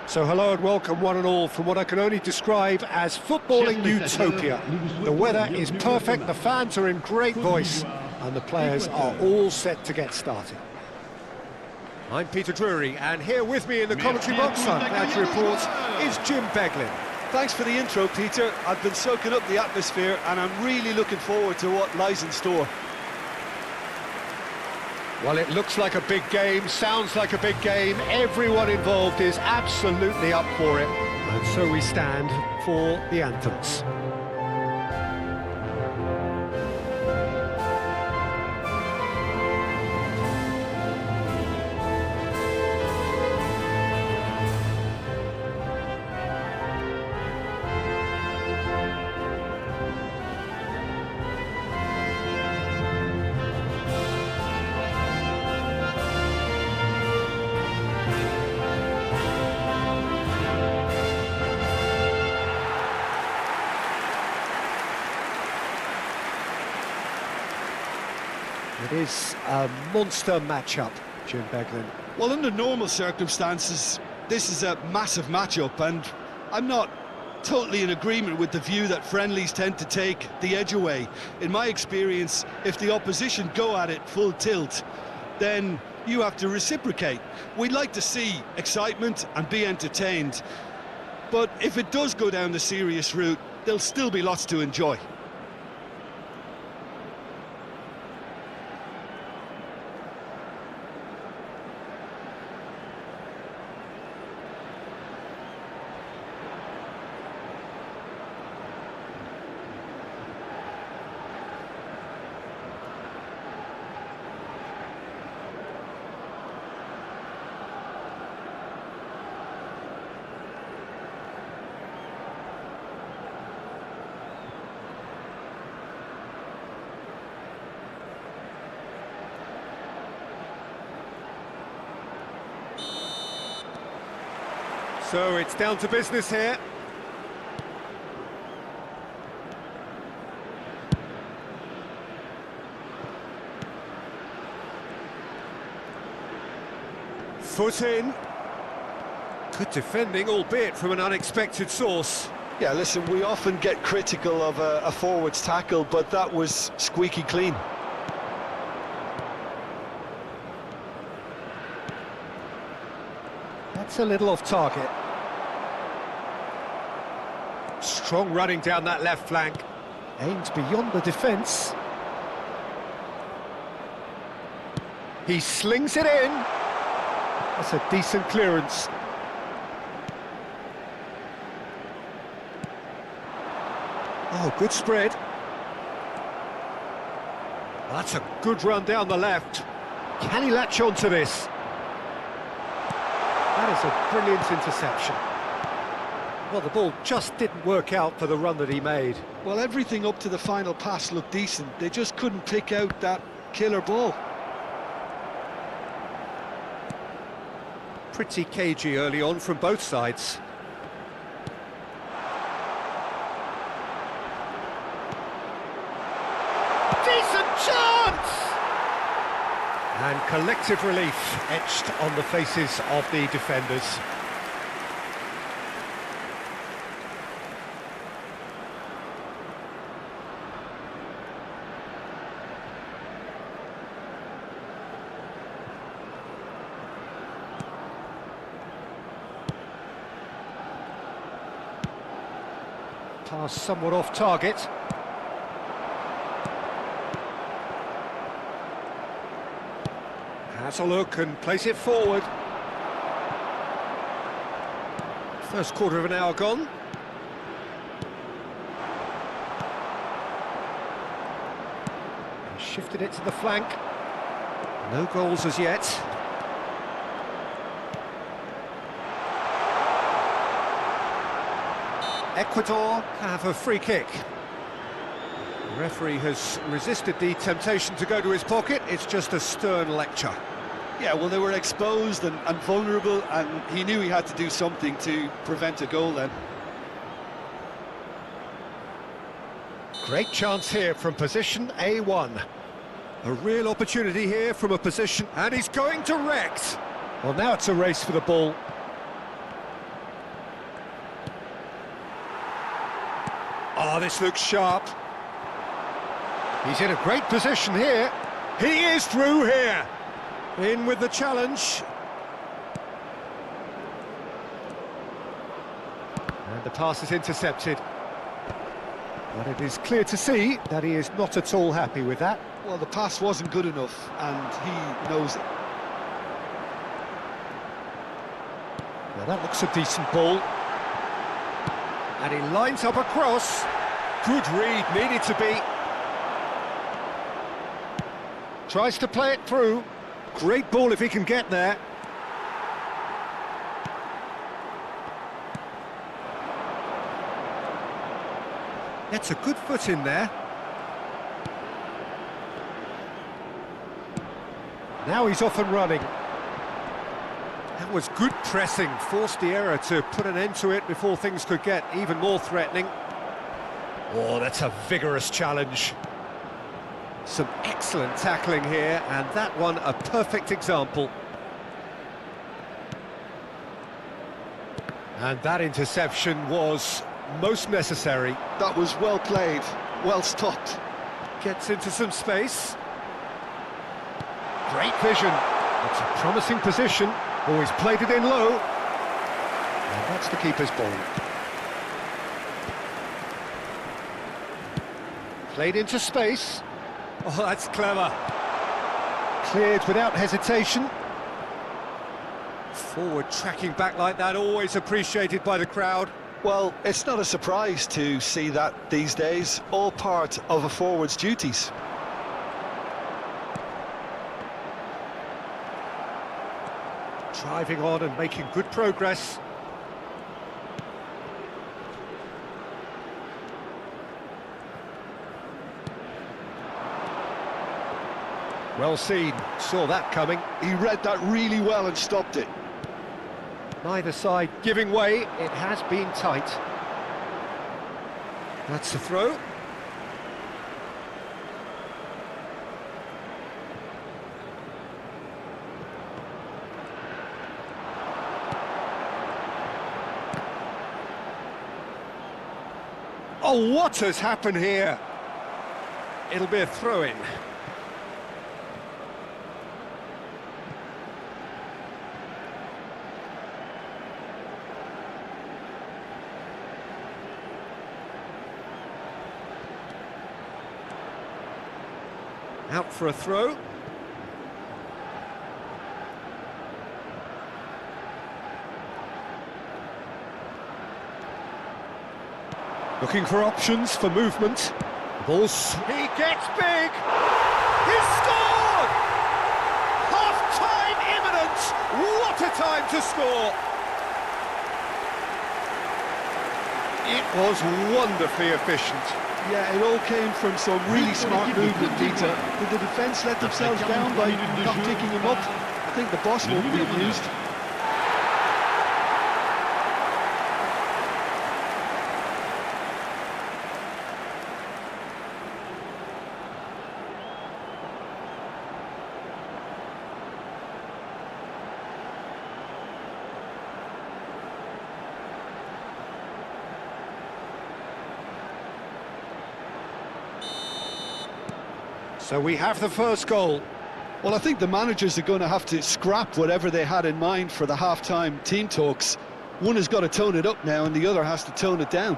So hello and welcome one and all from what I can only describe as footballing utopia. The weather is perfect, the fans are in great voice, and the players are all set to get started. I'm Peter Drury, and here with me in the commentary box, I'm glad to report, is Jim Beglin. Thanks for the intro, Peter. I've been soaking up the atmosphere and I'm really looking forward to what lies in store. Well, it looks like a big game, sounds like a big game. Everyone involved is absolutely up for it. And so we stand for the anthems. It is a monster matchup, Jim Beglin. Well, under normal circumstances, this is a massive matchup, and I'm not totally in agreement with the view that friendlies tend to take the edge away. In my experience, if the opposition go at it full tilt, then you have to reciprocate. We'd like to see excitement and be entertained, but if it does go down the serious route, there'll still be lots to enjoy. So it's down to business here. Foot in. Good defending, albeit from an unexpected source. Yeah, listen, we often get critical of a forward's tackle, but that was squeaky clean. That's a little off target. Strong running down that left flank. Aims beyond the defence. He slings it in. That's a decent clearance. Oh, good spread. That's a good run down the left. Can he latch on to this? That is a brilliant interception. Well, the ball just didn't work out for the run that he made. Well, everything up to the final pass looked decent. They just couldn't pick out that killer ball. Pretty cagey early on from both sides. Decent chance! And collective relief etched on the faces of the defenders. Pass somewhat off target. Has a look and plays it forward. First quarter of an hour gone. Shifted it to the flank. No goals as yet. Ecuador have a free kick. The referee has resisted the temptation to go to his pocket. It's just a stern lecture. Yeah, well, they were exposed and vulnerable, and he knew he had to do something to prevent a goal then. Great chance here from position A1. A real opportunity here from a position, and he's going direct. Well, now it's a race for the ball. Oh, this looks sharp. He's in a great position here. He is through here. In with the challenge. And the pass is intercepted. But it is clear to see that he is not at all happy with that. Well, the pass wasn't good enough, and he knows it. Now that looks a decent ball. And he lines up a cross. Good read, needed to be. Tries to play it through. Great ball if he can get there. Gets a good foot in there. Now he's off and running. That was good pressing, forced the error to put an end to it before things could get even more threatening. Oh, that's a vigorous challenge. Some excellent tackling here, and that one a perfect example. And that interception was most necessary. That was well played, well stopped. Gets into some space. Great vision. It's a promising position. Always played it in low. And that's the keeper's ball. Played into space. Oh, that's clever. Cleared without hesitation. Forward tracking back like that, always appreciated by the crowd. Well, it's not a surprise to see that these days, all part of a forward's duties. Driving on and making good progress. Well seen, saw that coming. He read that really well and stopped it. Neither side giving way, it has been tight. That's the throw. Oh, what has happened here? It'll be a throw-in. Out for a throw. Looking for options for movement. Ball's... He gets big! He's scored! Half-time imminent! What a time to score! It was wonderfully efficient. Yeah, it all came from some really smart movement, Peter. Did the defence let themselves down by not picking him up? I think the boss won't be amused. So we have the first goal. Well, I think the managers are going to have to scrap whatever they had in mind for the half-time team talks. One has got to tone it up now and the other has to tone it down.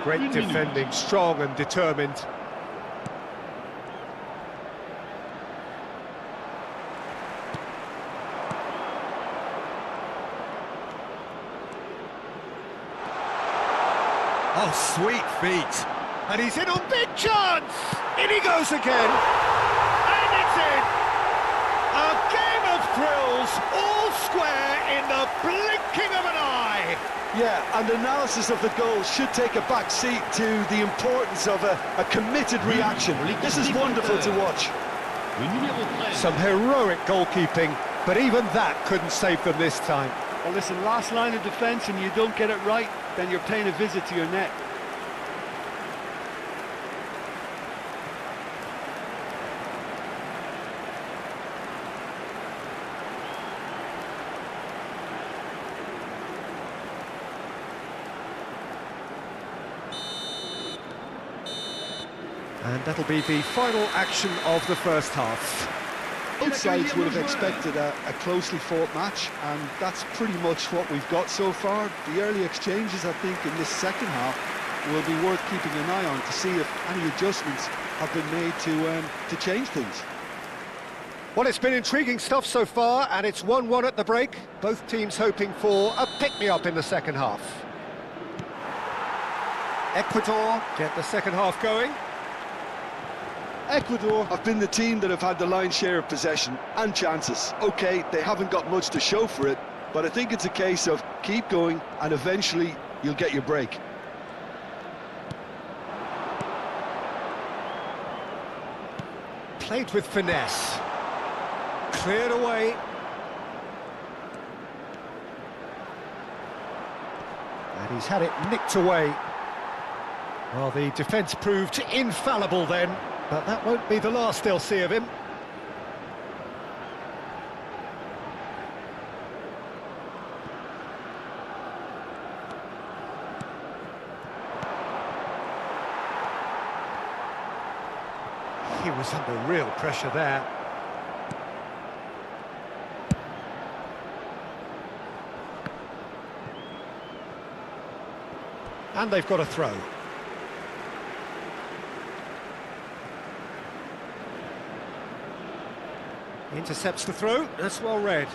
Great defending, strong and determined. Oh, sweet feet. And he's in on big chance! In he goes again! And it's in! A game of thrills, all square in the blinking of an eye! Yeah, and analysis of the goal should take a back seat to the importance of a committed reaction. This is wonderful to watch. Some heroic goalkeeping, but even that couldn't save them this time. Well, listen, last line of defence and you don't get it right, then you're paying a visit to your net. And that'll be the final action of the first half. Both sides would have expected a closely fought match, and that's pretty much what we've got so far. The early exchanges, I think, in this second half will be worth keeping an eye on to see if any adjustments have been made to change things. Well, it's been intriguing stuff so far, and it's 1-1 at the break. Both teams hoping for a pick-me-up in the second half. Ecuador get the second half going. Ecuador have been the team that have had the lion's share of possession and chances. OK, they haven't got much to show for it, but I think it's a case of keep going and eventually you'll get your break. Played with finesse. Cleared away. And he's had it nicked away. Well, the defence proved infallible then, but that won't be the last they'll see of him. He was under real pressure there. And they've got a throw. Intercepts the throw, that's well read.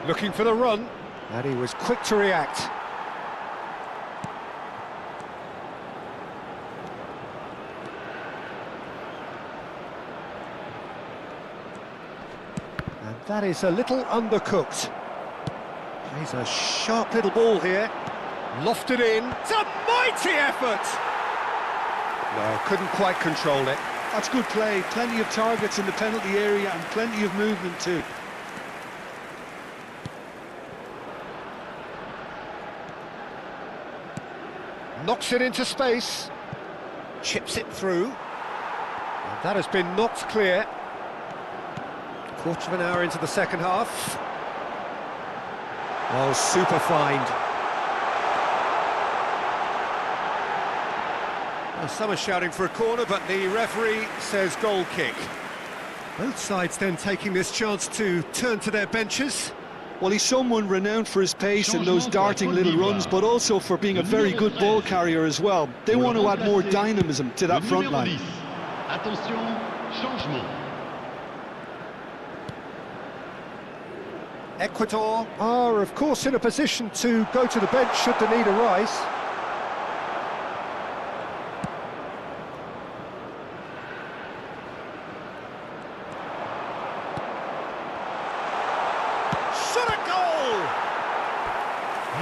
Looking for the run, and he was quick to react. And that is a little undercooked. He's a sharp little ball here. Lofted in. It's a mighty effort! No, couldn't quite control it. That's good play. Plenty of targets in the penalty area and plenty of movement too. Knocks it into space. Chips it through. And that has been knocked clear. Quarter of an hour into the second half. Oh, super find. Well, some are shouting for a corner, but the referee says goal kick. Both sides then taking this chance to turn to their benches. Well, he's someone renowned for his pace and those darting little runs, but also for being a very good ball carrier as well. They want to add more dynamism to that front line. Attention, changement. Ecuador are, of course, in a position to go to the bench should the need arise. Shot a goal!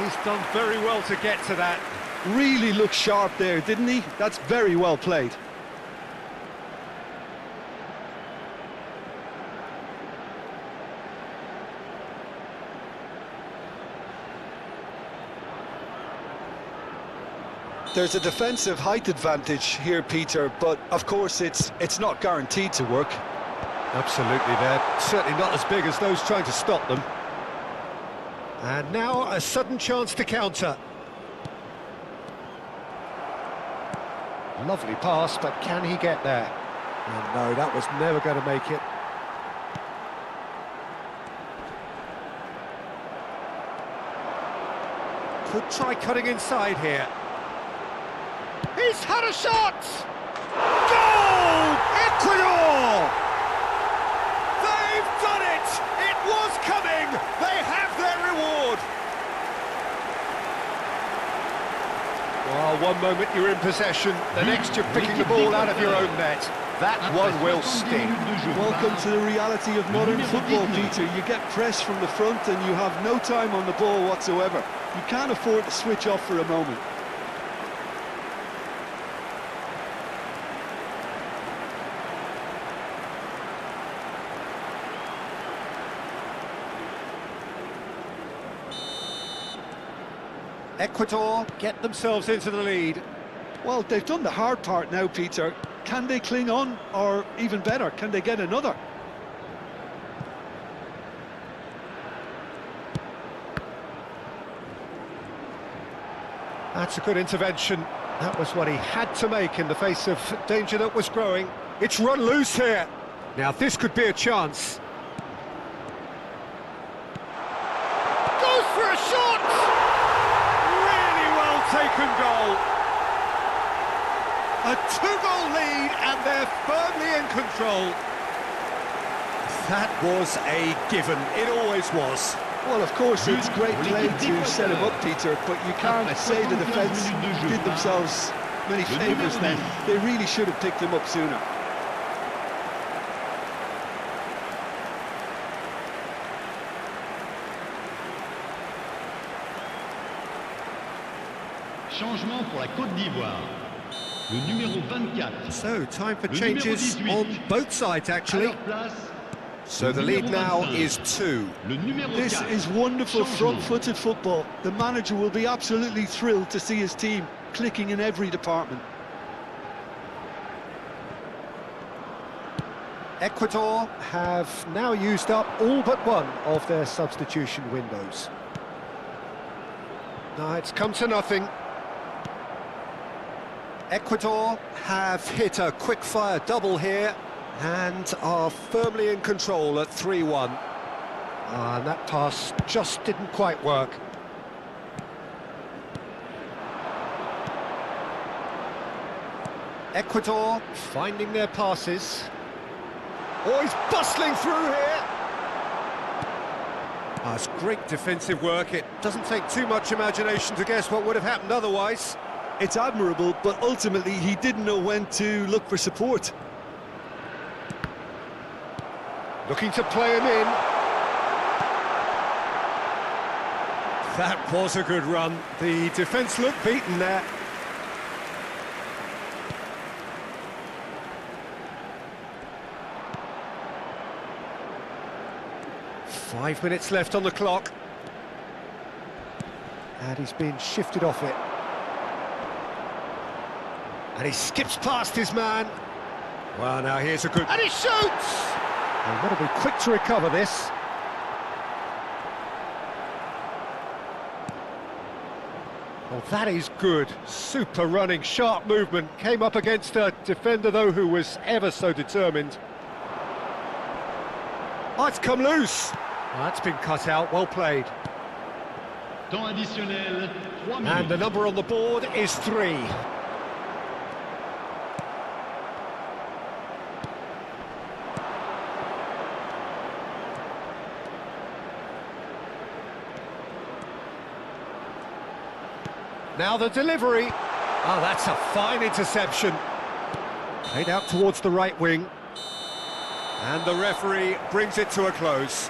He's done very well to get to that. Really looked sharp there, didn't he? That's very well played. There's a defensive height advantage here, Peter, but of course it's not guaranteed to work. Absolutely, they're certainly not as big as those trying to stop them. And now a sudden chance to counter. Lovely pass, but can he get there? Oh, no, that was never going to make it. Could try cutting inside here. He's had a shot! Goal! Ecuador! They've done it! It was coming! They have their reward! Well, one moment you're in possession, the next you're picking the ball out of your own net. That one will sting. Welcome to the reality of modern football, Peter. You get pressed from the front and you have no time on the ball whatsoever. You can't afford to switch off for a moment. Ecuador get themselves into the lead. Well, they've done the hard part now, Peter. Can they cling on, or even better, can they get another? That's a good intervention. That was what he had to make in the face of danger that was growing. It's run loose here. Now this could be a chance. Goes for a shot! Really well taken goal. A two-goal lead and they're firmly in control. That was a given. It always was. Well, of course, it's great play to set him up, Peter, but you can't say the defence did themselves many favours then. They really should have picked him up sooner. Changement pour la Côte d'Ivoire. Le numéro 24. So, time for changes on both sides, actually. So the lead now is 2. This is wonderful front-footed football. The manager will be absolutely thrilled to see his team clicking in every department. Ecuador have now used up all but one of their substitution windows. No, it's come to nothing. Ecuador have hit a quick-fire double here and are firmly in control at 3-1. And that pass just didn't quite work. Ecuador finding their passes. Oh, he's bustling through here. Oh, it's great defensive work. It doesn't take too much imagination to guess what would have happened otherwise. It's admirable, but ultimately he didn't know when to look for support. Looking to play him in. That was a good run. The defence looked beaten there. Five minutes left on the clock. And he's been shifted off it. And he skips past his man. Well, now here's a good... And he shoots! They've got to be quick to recover this. Well, that is good. Super running, sharp movement. Came up against a defender, though, who was ever so determined. Oh, it's come loose. Well, that's been cut out. Well played. Temps additionnel, 3 minutes. And the number on the board is 3. Now the delivery. Oh, that's a fine interception. Played out towards the right wing. And the referee brings it to a close.